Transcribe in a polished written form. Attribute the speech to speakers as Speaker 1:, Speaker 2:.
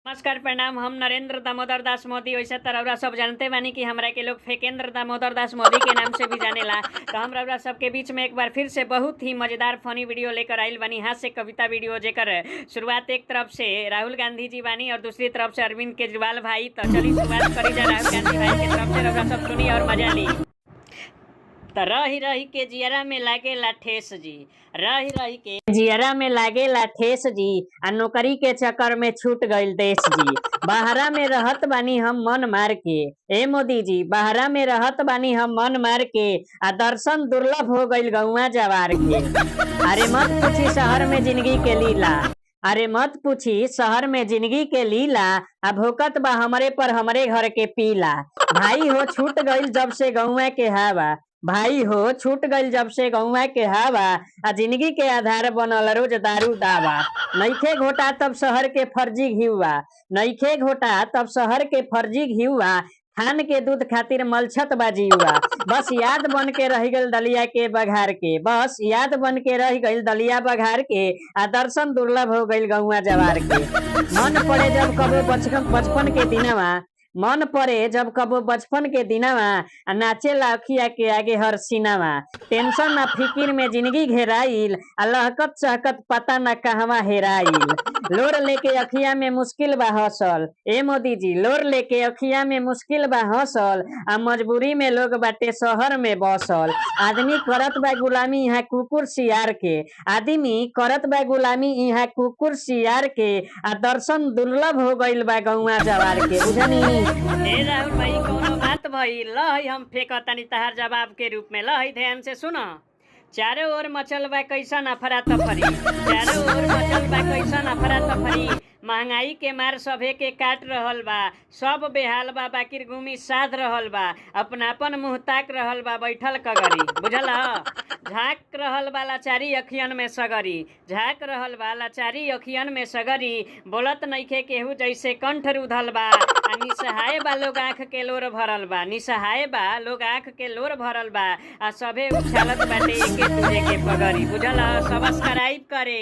Speaker 1: नमस्कार प्रणाम। हम नरेंद्र दामोदर दास मोदी वैसे तरह सब जानते बानी कि हमरा के लोग फेकेंद्र दामोदर दास मोदी के नाम से भी जानेला। तो हम रउरा सबके बीच में एक बार फिर से बहुत ही मजेदार फनी वीडियो लेकर आइल बानी, हास्य कविता वीडियो, जेकर शुरुआत एक तरफ से राहुल गांधी जी बानी और दूसरी तरफ से अरविंद केजरीवाल भाई। तो चलिए शुरुआत करी जा राहुल गांधी भाई के तरफ से, रउरा सब सुनी और मजा ली। तो रही रही के जियरा में लागेला ठेस जी, रही रही के जियरा में लागेला ठेस जी, आ नौकरी के चक्कर में छूट गइल देश जी। बहरा में रहत बानी हम मन मार के, ए मोदी जी बहरा में रहत बानी हम मन मार के, आ दर्शन दुर्लभ हो गइल गौवा जवार के। अरे मत पूछी शहर में जिंदगी के लीला, अरे मत पूछी शहर में जिंदगी के लीला, आ भोकत बा हमरे पर हमरे घर के पीला। भाई हो छूट गइल जब से गौवा के हवा, भाई हो छूट गइल जब से गौवा के हवा, आ जिंदगी के आधार बनल रोज दारू दावा। नइखे घोटा तब शहर के फर्जी घिउआ, नइखे घोटा तब शहर के फर्जी घिउआ, खान के दूध खातिर मलछत बाजीवा। बस याद बन के रह गइल दलिया के बघार के, बस याद बन के रह गइल दलिया बघार के, आ दर्शन दुर्लभ हो गइल गौवा जवार के। मन पड़े जब कबो बचपन के दिनवा, मन पड़े जब कबो बचपन के दिनवा, नाचे लाखिया के आगे हर सीनावा। टेंशन ना फिकिर में जिंदगी घेराइल, लहकत चहकत पता न कहवा हेराइल। लोर लेके अखिया में मुश्किल बा हसल, ए मोदी जी लोर लेके अखिया में मुश्किल बा हसल, आ मजबूरी में लोग बाटे शहर में बसल। आदमी करत बा गुलामी यहाँ कुकुर सियार के, आदमी करत बा गुलामी यहाँ कुकुर सियार के, आ दर्शन दुर्लभ हो गइल बा गौवा जवार के। बुझनी ए राहुल भाई कोनो बात भई लही हम फेंकतानी तहार जवाब के रूप में, लही ध्यान से सुनो। चारों ओर मचल बा कैसन अफरा तफरी, चारों ओर मचल बा कैसन अफरा तफरी, महंगाई के मार सभे के काट रहल बा, सब बेहाल बा बाकिर घूमी साध रहल बा, अपनापन मुँह ताक रहल बा बैठल कगरी। बुझल झाँक रहल बा लाचारी अखियन में सगरी, झाँक रहल बा लाचारी अखियन में सगरी, बोलत नइखे केहू जैसे कंठ रुधल बा, आ निसहाय बा लोग आँख के लोर भरल बा, निसहाय बा लोग आँख के लोर भरल बा, आ सभे उछालत बाटे एके दूजे के पगरी। बुझल सब्सक्राइब करे।